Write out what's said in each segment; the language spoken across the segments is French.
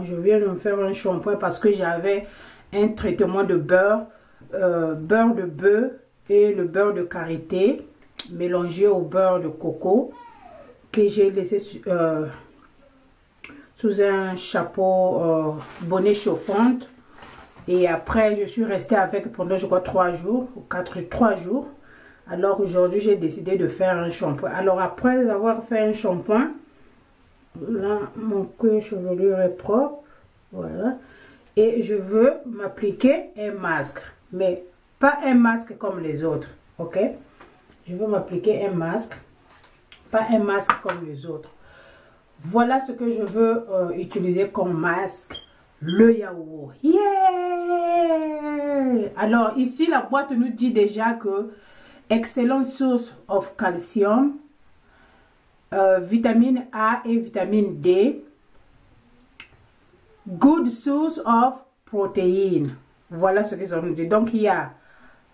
Je viens de me faire un shampoing parce que j'avais un traitement de beurre, beurre de bœuf et le beurre de karité mélangé au beurre de coco que j'ai laissé sous un chapeau bonnet chauffante. Et après, je suis restée avec pendant, je crois, 3 jours, 3 jours. Alors aujourd'hui, j'ai décidé de faire un shampoing. Alors après avoir fait un shampoing, là, mon cuir chevelu est propre. Voilà. Et je veux m'appliquer un masque. Mais pas un masque comme les autres. Ok? Je veux m'appliquer un masque. Pas un masque comme les autres. Voilà ce que je veux utiliser comme masque. Le yaourt. Yeah! Alors ici, la boîte nous dit déjà que excellente source of calcium, vitamine A et vitamine D, good source of protein. Voilà ce qu'ils ont dit. Donc il y a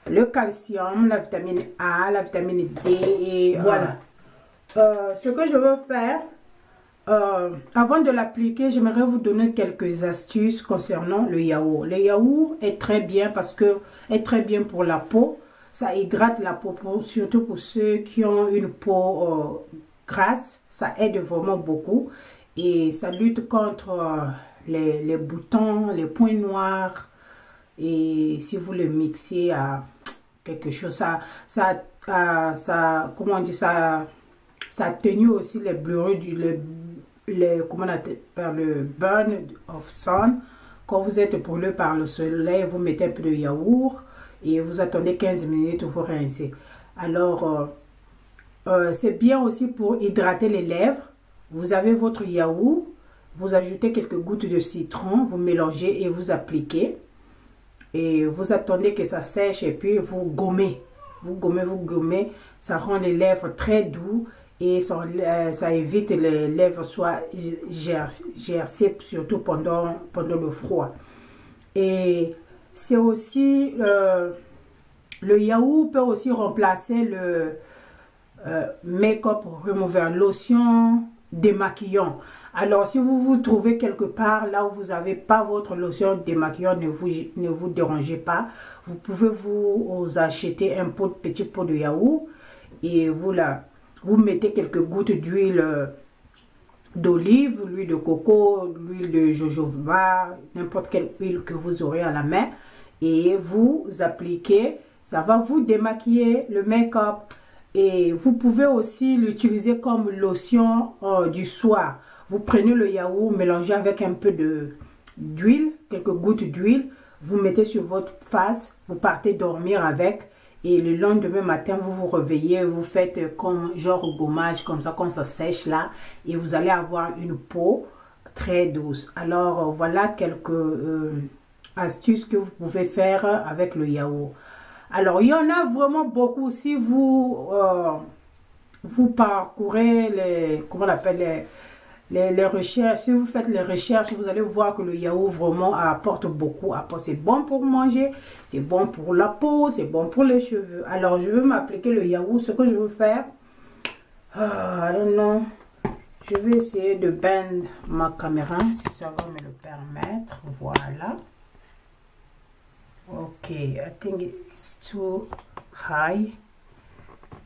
le calcium, la vitamine A, la vitamine D et voilà. Ce que je veux faire, avant de l'appliquer, j'aimerais vous donner quelques astuces concernant le yaourt. Le yaourt est très bien parce que est très bien pour la peau. Ça hydrate la peau, surtout pour ceux qui ont une peau grasse. Ça aide vraiment beaucoup et ça lutte contre les boutons, les points noirs. Et si vous le mixez à quelque chose, comment on dit ça, ça atténue aussi les brûlures comment on appelle, le burn of sun. Quand vous êtes brûlé par le soleil, vous mettez un peu de yaourt et vous attendez 15 minutes, vous rincez. Alors, c'est bien aussi pour hydrater les lèvres. Vous avez votre yaourt, vous ajoutez quelques gouttes de citron, vous mélangez et vous appliquez. Et vous attendez que ça sèche et puis vous gommez. Vous gommez. Ça rend les lèvres très doux. Et ça évite que les lèvres soient gercées, surtout pendant le froid. Et c'est aussi, le yaourt peut aussi remplacer le make-up remover, lotion démaquillant. Alors si vous vous trouvez quelque part là où vous n'avez pas votre lotion démaquillant, ne vous dérangez pas. Vous pouvez vous acheter un petit pot de yaourt et vous mettez quelques gouttes d'huile d'olive, l'huile de coco, l'huile de jojoba, n'importe quelle huile que vous aurez à la main. Et vous appliquez, ça va vous démaquiller le make-up. Et vous pouvez aussi l'utiliser comme lotion du soir. Vous prenez le yaourt, mélangez avec un peu d'huile, quelques gouttes d'huile. Vous mettez sur votre face, vous partez dormir avec. Et le lendemain matin, vous vous réveillez, vous faites comme genre gommage, comme ça, quand ça sèche là. Et vous allez avoir une peau très douce. Alors, voilà quelques astuces que vous pouvez faire avec le yaourt. Alors, il y en a vraiment beaucoup. Si vous, vous parcourez les, comment on appelle, les recherches, si vous faites les recherches, vous allez voir que le yaourt vraiment apporte beaucoup. C'est bon pour manger, c'est bon pour la peau, c'est bon pour les cheveux. Alors, je veux m'appliquer le yaourt. Ce que je veux faire, I don't know, je vais essayer de bend ma caméra, si ça va me le permettre. Voilà. Ok, I think it's too high.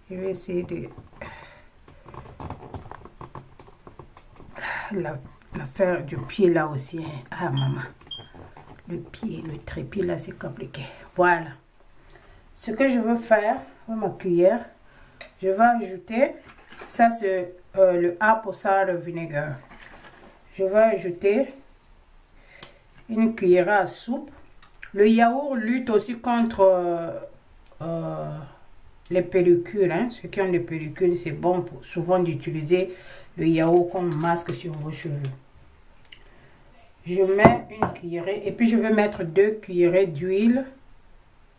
Je vais essayer de... l'affaire du pied là aussi. Ah maman, le pied, le trépied là, c'est compliqué. Voilà. Ce que je veux faire, avec ma cuillère, je vais ajouter, ça c'est le apple cider vinegar. Je vais ajouter une cuillère à soupe. Le yaourt lutte aussi contre les pellicules. Hein. Ceux qui ont des pellicules, c'est bon souvent d'utiliser le yaourt comme masque sur vos cheveux. Je mets une cuillerée et puis je vais mettre 2 cuillerées d'huile.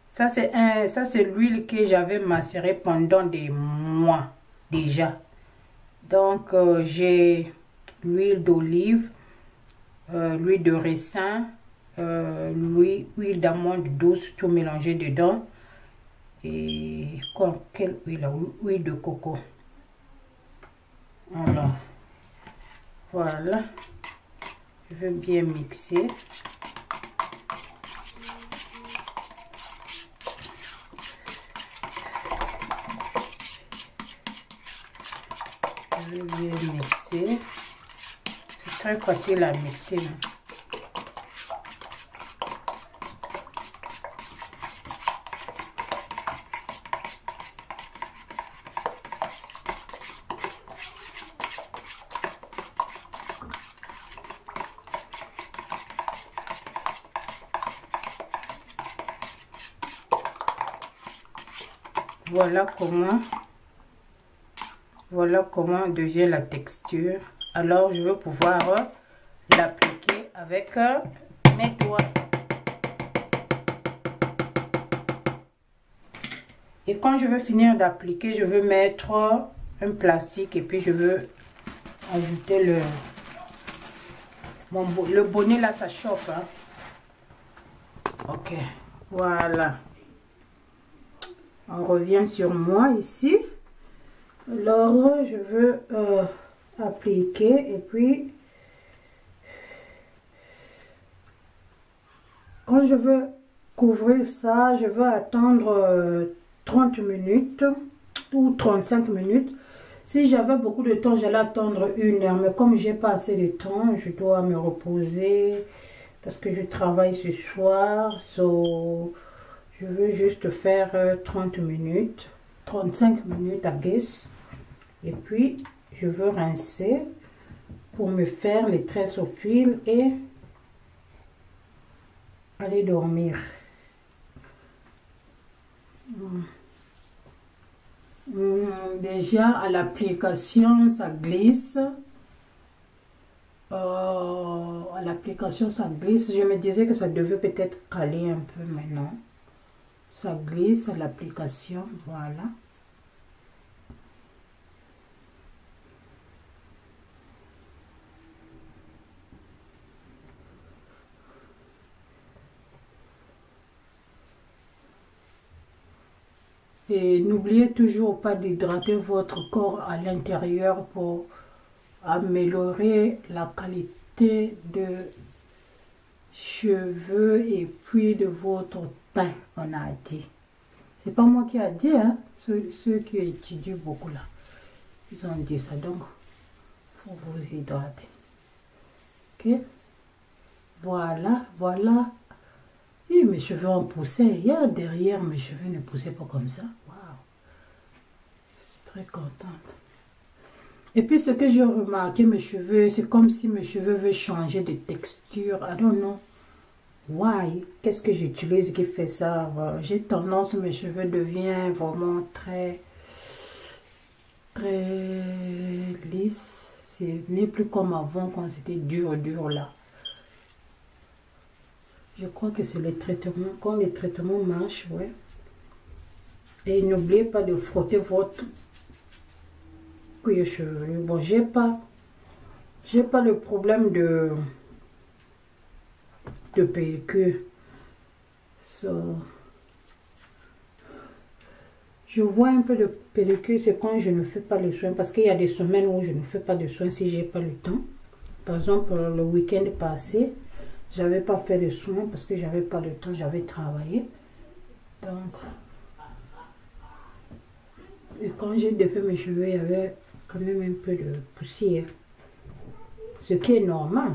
Ça c'est l'huile que j'avais macérée pendant des mois déjà. Donc j'ai l'huile d'olive, l'huile de ricin, l'huile d'amande douce, tout mélangé dedans. Et quelle huile? Huile de coco. Alors, voilà. Je veux bien mixer. Je veux bien mixer. C'est très facile à mixer. Voilà comment devient la texture. Alors je veux pouvoir l'appliquer avec mes doigts. Et quand je veux finir d'appliquer, je veux mettre un plastique et puis je veux ajouter le bonnet là, ça chauffe. Hein. Ok, voilà. On revient sur moi ici. Alors, je veux appliquer et puis quand je veux couvrir ça, je veux attendre 30 minutes ou 35 minutes. Si j'avais beaucoup de temps, j'allais attendre 1 heure. Mais comme j'ai pas assez de temps, je dois me reposer parce que je travaille ce soir. Je veux juste faire 30 minutes, 35 minutes à guess. Et puis, je veux rincer pour me faire les tresses au fil et aller dormir. Déjà, à l'application, ça glisse. À l'application, ça glisse. Je me disais que ça devait peut-être caler un peu maintenant. Ça glisse à l'application, voilà. Et n'oubliez toujours pas d'hydrater votre corps à l'intérieur pour améliorer la qualité de cheveux et puis de votre teint, on a dit. C'est pas moi qui a dit, hein. Ceux qui étudient beaucoup là. Ils ont dit ça, donc faut vous hydrater. Ok. Voilà, voilà. Et mes cheveux ont poussé. Hier, derrière, mes cheveux ne poussaient pas comme ça. Waouh. Je suis très contente. Et puis, ce que j'ai remarqué, mes cheveux, c'est comme si mes cheveux veulent changer de texture. I don't know why. Qu'est-ce que j'utilise qui fait ça? J'ai tendance, mes cheveux deviennent vraiment très lisse. Ce n'est plus comme avant quand c'était dur là. Je crois que c'est les traitements. Quand les traitements marchent, ouais. Et n'oubliez pas de frotter votre cuir chevelu. Bon, j'ai pas le problème de pellicule. Je vois un peu de pellicule, c'est quand je ne fais pas le soin. Parce qu'il y a des semaines où je ne fais pas de soin si j'ai pas le temps. Par exemple, le week-end passé, j'avais pas fait de soins parce que j'avais pas le temps, j'avais travaillé. Donc, et quand j'ai défait mes cheveux, il y avait quand même un peu de poussière. Ce qui est normal.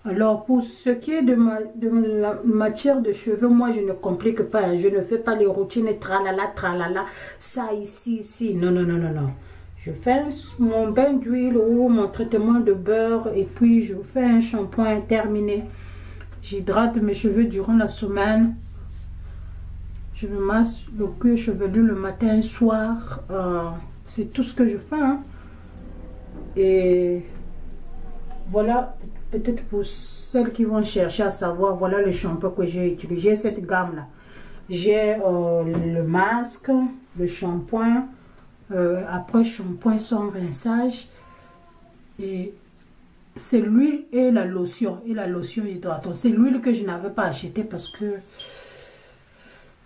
Alors, pour ce qui est de la matière de cheveux, moi, je ne complique pas. Hein. Je ne fais pas les routines tralala, tralala, ça ici, ici. Non, non, non, non, non. Je fais mon bain d'huile ou mon traitement de beurre et puis je fais un shampoing terminé. J'hydrate mes cheveux durant la semaine. Je me masse le cuir chevelu le matin et soir. C'est tout ce que je fais. Hein. Et voilà. Peut-être pour celles qui vont chercher à savoir, voilà le shampoing que j'ai utilisé. J'ai cette gamme-là. J'ai le masque, le shampoing, après shampoing sans rinçage. Et c'est l'huile et la lotion. Et la lotion hydratante. C'est l'huile que je n'avais pas acheté parce que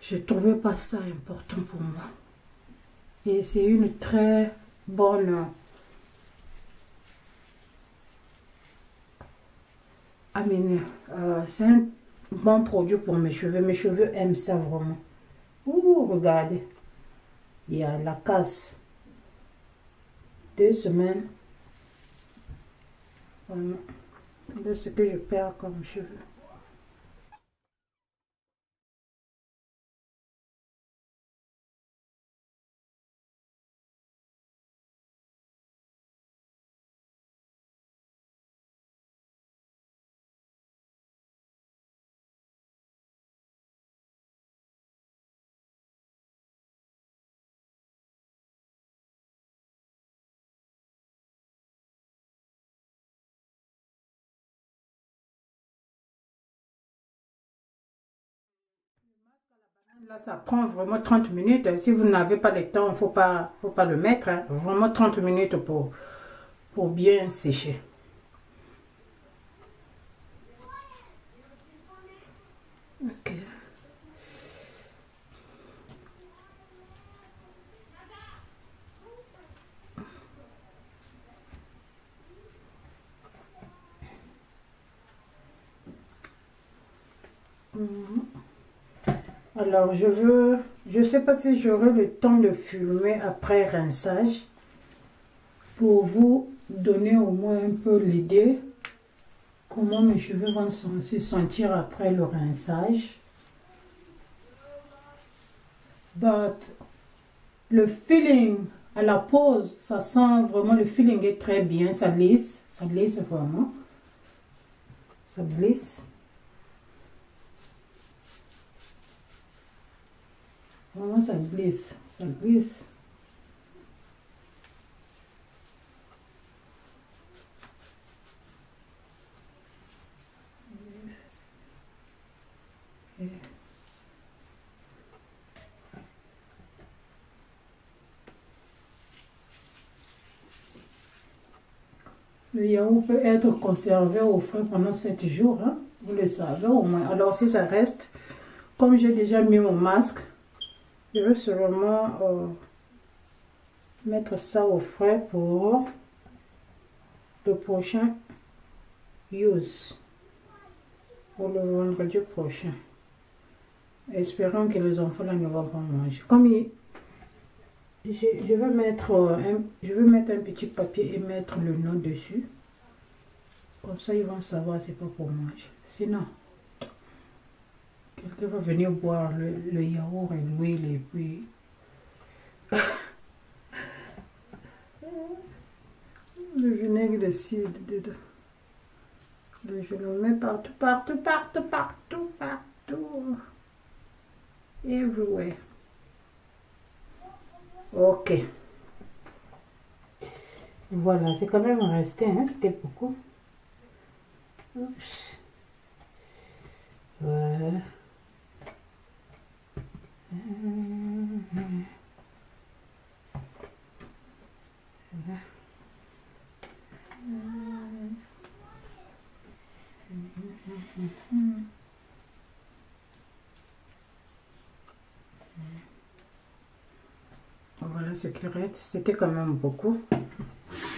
je trouvais pas ça important pour moi. Et c'est une très bonne c'est un bon produit pour mes cheveux. Mes cheveux aiment ça vraiment. Ouh, regardez. Il y a la casse. 2 semaines. Vraiment. De ce que je perds comme cheveux. Là, ça prend vraiment 30 minutes. Si vous n'avez pas le temps, il ne faut pas le mettre. Hein. Vraiment 30 minutes pour bien sécher. Ok. Alors, je sais pas si j'aurai le temps de filmer après rinçage pour vous donner au moins un peu l'idée comment mes cheveux vont se sentir après le rinçage. But le feeling à la pose, ça sent vraiment, le feeling est très bien, ça glisse vraiment, ça glisse. Vraiment, ça glisse, ça glisse. Le yaourt peut être conservé au frais pendant 7 jours, hein? Vous le savez au moins. Alors si ça reste, comme j'ai déjà mis mon masque, je vais seulement mettre ça au frais pour le prochain use, pour le vendredi prochain. Espérons que les enfants là ne vont pas manger. Comme je vais mettre un petit papier et mettre le nom dessus. Comme ça, ils vont savoir c'est pas pour manger. Sinon, quelqu'un va venir boire le yaourt et l'huile et puis... le vinaigre de cidre dedans. Je le mets partout, partout, partout, partout, partout. Everywhere. Ok. Voilà, c'est quand même resté, hein, c'était beaucoup. Oups. Voilà. Voilà. Voilà ce qui reste, c'était quand même beaucoup.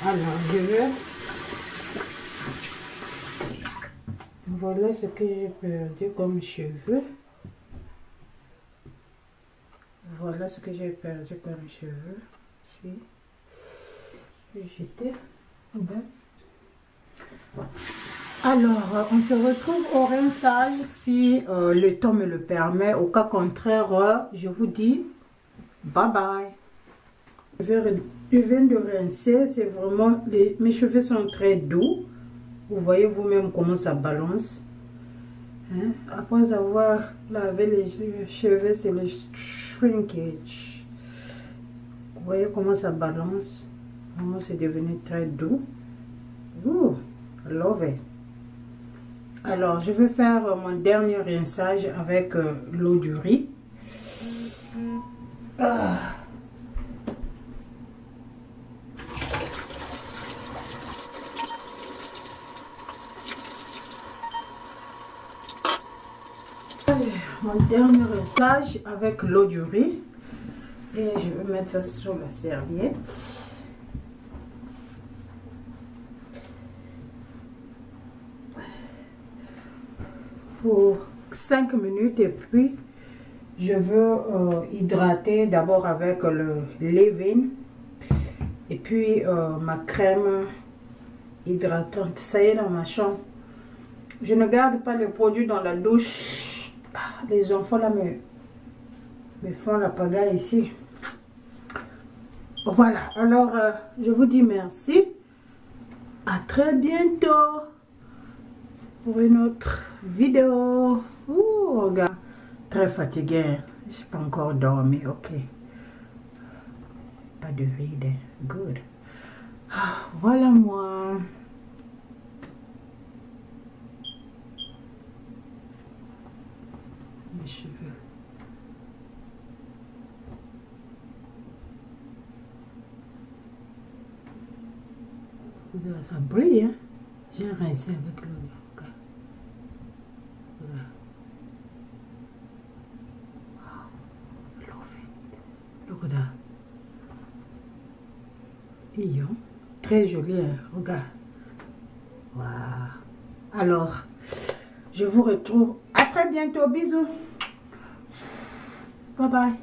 Alors je vais... Voilà ce que j'ai perdu comme cheveux. Voilà ce que j'ai perdu comme cheveux. Si. J'étais... Alors, on se retrouve au rinçage si le temps me le permet. Au cas contraire, je vous dis bye bye. Je viens de rincer, c'est vraiment... mes cheveux sont très doux. Vous voyez vous-même comment ça balance. Hein? Après avoir lavé les cheveux, c'est le shrinkage. Vous voyez comment ça balance. Vraiment, c'est devenu très doux. Ouh, I love it. Alors, je vais faire mon dernier rinçage avec l'eau du riz. Ah. Mon dernier rinçage avec l'eau du riz. Et je vais mettre ça sur la serviette. Pour 5 minutes et puis je veux hydrater d'abord avec le leave-in et puis ma crème hydratante. Ça y est, dans ma chambre. Je ne garde pas les produits dans la douche. Les enfants là me font la pagaille ici. Voilà, alors je vous dis merci. À très bientôt pour une autre vidéo. Ouh, regarde, très fatiguée. Je n'ai pas encore dormi. Ok. Pas de ride. Good. Voilà moi. Mes cheveux. Regarde, ça brille, hein? J'ai rincé avec l'eau. Okay. Wow, love it. Look at that. Iyo, très joli, hein? Regarde. Wow. Alors, je vous retrouve à très bientôt. Bisous. Bye bye.